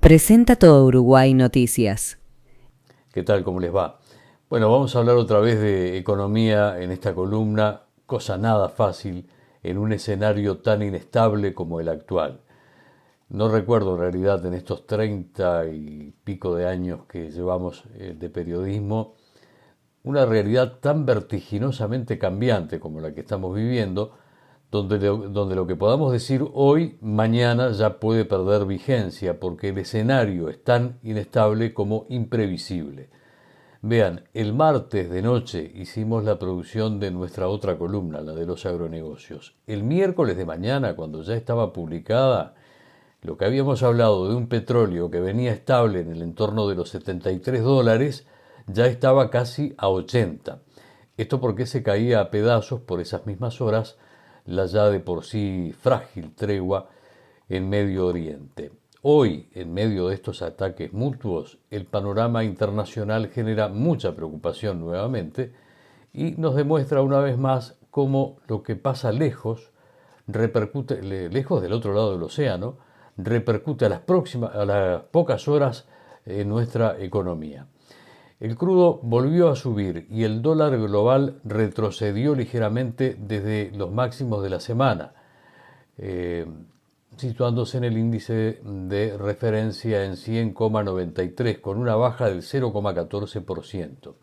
Presenta Todo Uruguay Noticias. ¿Qué tal? ¿Cómo les va? Bueno, vamos a hablar otra vez de economía en esta columna, cosa nada fácil en un escenario tan inestable como el actual. No recuerdo en realidad en estos 30 y pico de años que llevamos de periodismo una realidad tan vertiginosamente cambiante como la que estamos viviendo, donde lo que podamos decir hoy, mañana ya puede perder vigencia, porque el escenario es tan inestable como imprevisible. Vean, el martes de noche hicimos la producción de nuestra otra columna, la de los agronegocios. El miércoles de mañana, cuando ya estaba publicada, lo que habíamos hablado de un petróleo que venía estable en el entorno de los $73, ya estaba casi a 80. Esto porque se caía a pedazos por esas mismas horas la ya de por sí frágil tregua en Medio Oriente. Hoy, en medio de estos ataques mutuos, el panorama internacional genera mucha preocupación nuevamente y nos demuestra una vez más cómo lo que pasa lejos repercute, lejos del otro lado del océano, repercute a las pocas horas en nuestra economía. El crudo volvió a subir y el dólar global retrocedió ligeramente desde los máximos de la semana, eh, situándose en el índice de referencia en 100,93 con una baja del 0,14%.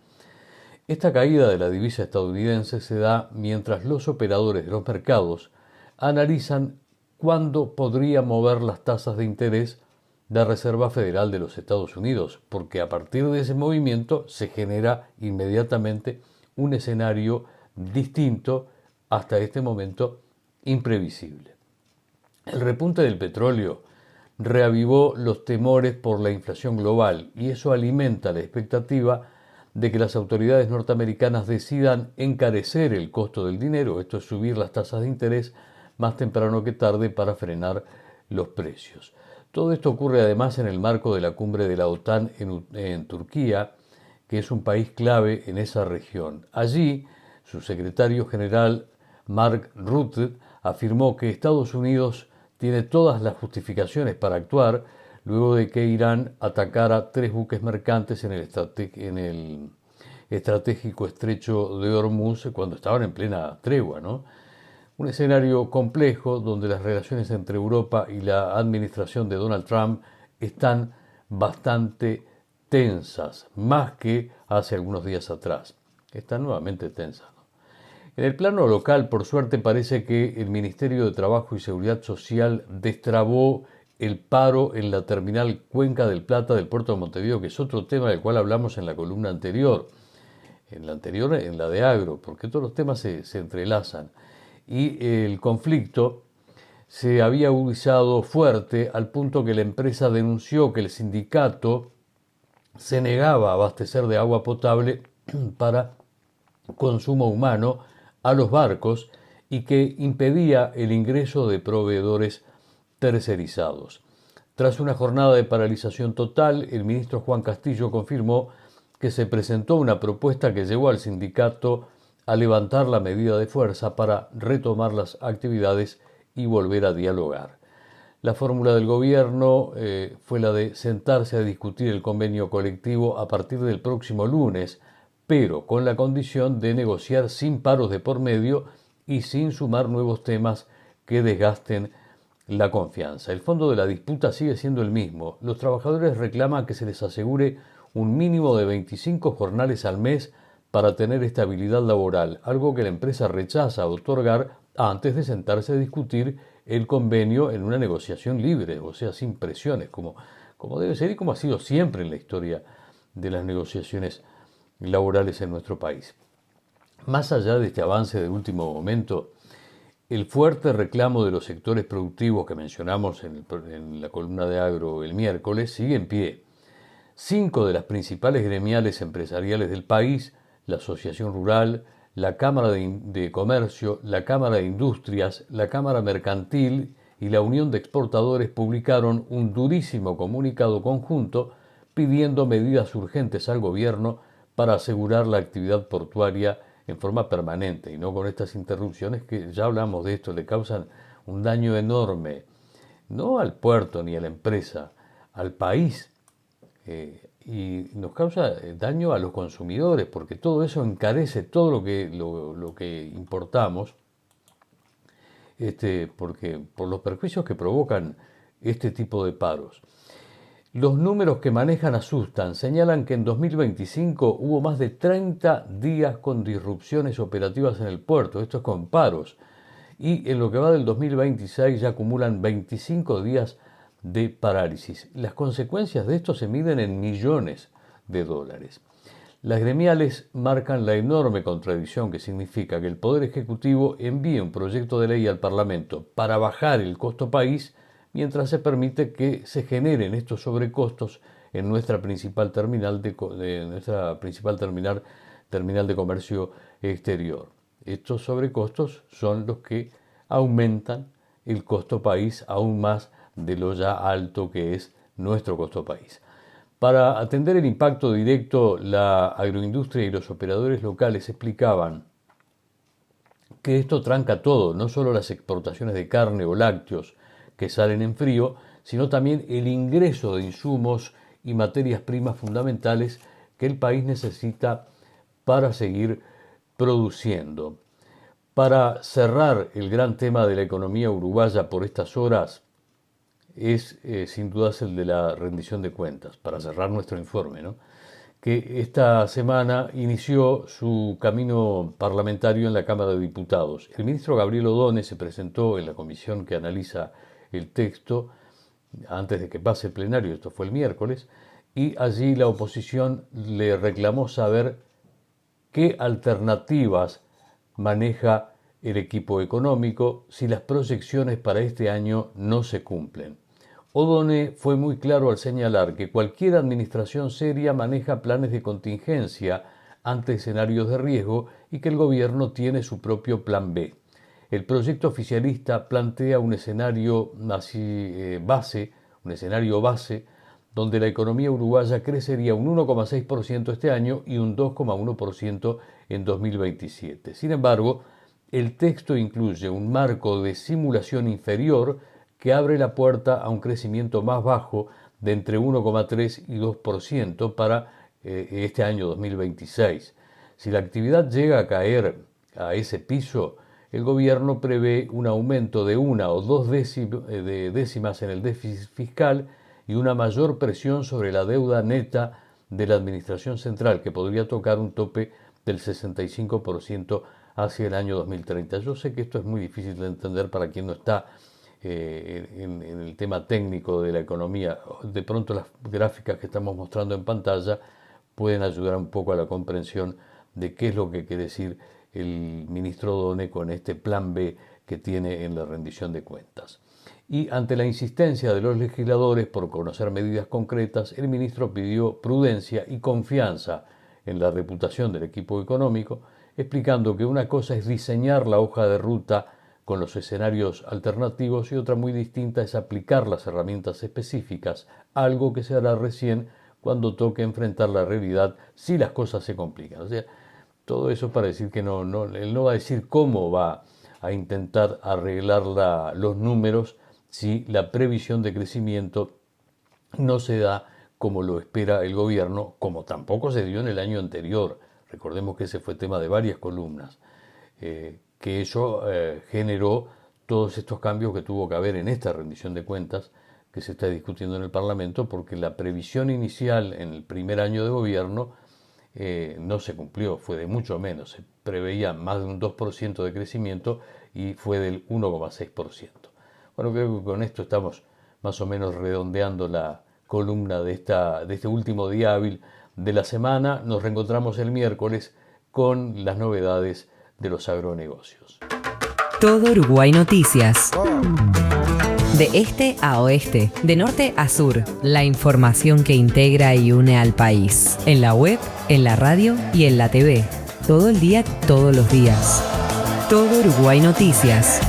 Esta caída de la divisa estadounidense se da mientras los operadores de los mercados analizan cuándo podría mover las tasas de interés de la Reserva Federal de los Estados Unidos, porque a partir de ese movimiento se genera inmediatamente un escenario distinto, hasta este momento imprevisible. El repunte del petróleo reavivó los temores por la inflación global y eso alimenta la expectativa de que las autoridades norteamericanas decidan encarecer el costo del dinero, esto es subir las tasas de interés más temprano que tarde para frenar los precios. Todo esto ocurre además en el marco de la cumbre de la OTAN en Turquía, que es un país clave en esa región. Allí, su secretario general, Mark Rutte, afirmó que Estados Unidos tiene todas las justificaciones para actuar luego de que Irán atacara 3 buques mercantes en el estratégico estrecho de Hormuz cuando estaban en plena tregua, ¿no? Un escenario complejo donde las relaciones entre Europa y la administración de Donald Trump están bastante tensas, más que hace algunos días atrás. Están nuevamente tensas. En el plano local, por suerte, parece que el Ministerio de Trabajo y Seguridad Social destrabó el paro en la terminal Cuenca del Plata del puerto de Montevideo, que es otro tema del cual hablamos en la columna anterior. En la de agro, porque todos los temas se entrelazan. Y el conflicto se había agudizado fuerte al punto que la empresa denunció que el sindicato se negaba a abastecer de agua potable para consumo humano a los barcos y que impedía el ingreso de proveedores tercerizados. Tras una jornada de paralización total, el ministro Juan Castillo confirmó que se presentó una propuesta que llevó al sindicato a levantar la medida de fuerza para retomar las actividades y volver a dialogar. La fórmula del gobierno fue la de sentarse a discutir el convenio colectivo a partir del próximo lunes, pero con la condición de negociar sin paros de por medio y sin sumar nuevos temas que desgasten la confianza. El fondo de la disputa sigue siendo el mismo. Los trabajadores reclaman que se les asegure un mínimo de 25 jornales al mes para tener estabilidad laboral, algo que la empresa rechaza otorgar antes de sentarse a discutir el convenio en una negociación libre, o sea, sin presiones, como debe ser y como ha sido siempre en la historia de las negociaciones laborales en nuestro país. Más allá de este avance de último momento, el fuerte reclamo de los sectores productivos que mencionamos en la columna de agro el miércoles sigue en pie. 5 de las principales gremiales empresariales del país, la Asociación Rural, la Cámara de Comercio, la Cámara de Industrias, la Cámara Mercantil y la Unión de Exportadores publicaron un durísimo comunicado conjunto pidiendo medidas urgentes al gobierno para asegurar la actividad portuaria en forma permanente y no con estas interrupciones que ya hablamos de esto, le causan un daño enorme, no al puerto ni a la empresa, al país y nos causa daño a los consumidores, porque todo eso encarece todo lo que importamos, porque por los perjuicios que provocan este tipo de paros. Los números que manejan asustan. Señalan que en 2025 hubo más de 30 días con disrupciones operativas en el puerto, esto es con paros, y en lo que va del 2026 ya acumulan 25 días de parálisis. Las consecuencias de esto se miden en millones de dólares. Las gremiales marcan la enorme contradicción que significa que el Poder Ejecutivo envíe un proyecto de ley al Parlamento para bajar el costo país, mientras se permite que se generen estos sobrecostos en nuestra principal terminal de comercio exterior. Estos sobrecostos son los que aumentan el costo país aún más de lo ya alto que es nuestro costo país. Para atender el impacto directo, la agroindustria y los operadores locales explicaban que esto tranca todo, no solo las exportaciones de carne o lácteos que salen en frío, sino también el ingreso de insumos y materias primas fundamentales que el país necesita para seguir produciendo. Para cerrar el gran tema de la economía uruguaya por estas horas es sin dudas el de la rendición de cuentas, para cerrar nuestro informe, ¿no? Que esta semana inició su camino parlamentario en la Cámara de Diputados. El ministro Gabriel Odone se presentó en la comisión que analiza el texto antes de que pase el plenario, esto fue el miércoles, y allí la oposición le reclamó saber qué alternativas maneja el equipo económico si las proyecciones para este año no se cumplen. Odone fue muy claro al señalar que cualquier administración seria maneja planes de contingencia ante escenarios de riesgo y que el gobierno tiene su propio plan B. El proyecto oficialista plantea un escenario base, donde la economía uruguaya crecería un 1,6% este año y un 2,1% en 2027. Sin embargo, el texto incluye un marco de simulación inferior que abre la puerta a un crecimiento más bajo de entre 1,3 y 2% para este año 2026. Si la actividad llega a caer a ese piso, el gobierno prevé un aumento de 1 o 2 décimas en el déficit fiscal y una mayor presión sobre la deuda neta de la Administración Central, que podría tocar un tope del 65% hacia el año 2030. Yo sé que esto es muy difícil de entender para quien no está en el tema técnico de la economía. De pronto las gráficas que estamos mostrando en pantalla pueden ayudar un poco a la comprensión de qué es lo que quiere decir el ministro Odone con este plan B que tiene en la rendición de cuentas. Y ante la insistencia de los legisladores por conocer medidas concretas, el ministro pidió prudencia y confianza en la reputación del equipo económico, explicando que una cosa es diseñar la hoja de ruta con los escenarios alternativos y otra muy distinta es aplicar las herramientas específicas, algo que se hará recién cuando toque enfrentar la realidad si las cosas se complican. O sea, todo eso para decir que él no va a decir cómo va a intentar arreglar los números si la previsión de crecimiento no se da como lo espera el gobierno, como tampoco se dio en el año anterior. Recordemos que ese fue tema de varias columnas, que eso generó todos estos cambios que tuvo que haber en esta rendición de cuentas que se está discutiendo en el Parlamento, porque la previsión inicial en el primer año de gobierno no se cumplió, fue de mucho menos. Se preveía más de un 2% de crecimiento y fue del 1,6%. Bueno, creo que con esto estamos más o menos redondeando la columna de este último día hábil de la semana. Nos reencontramos el miércoles con las novedades de los agronegocios. Todo Uruguay Noticias. De este a oeste, de norte a sur, la información que integra y une al país. En la web, en la radio y en la TV. Todo el día, todos los días. Todo Uruguay Noticias.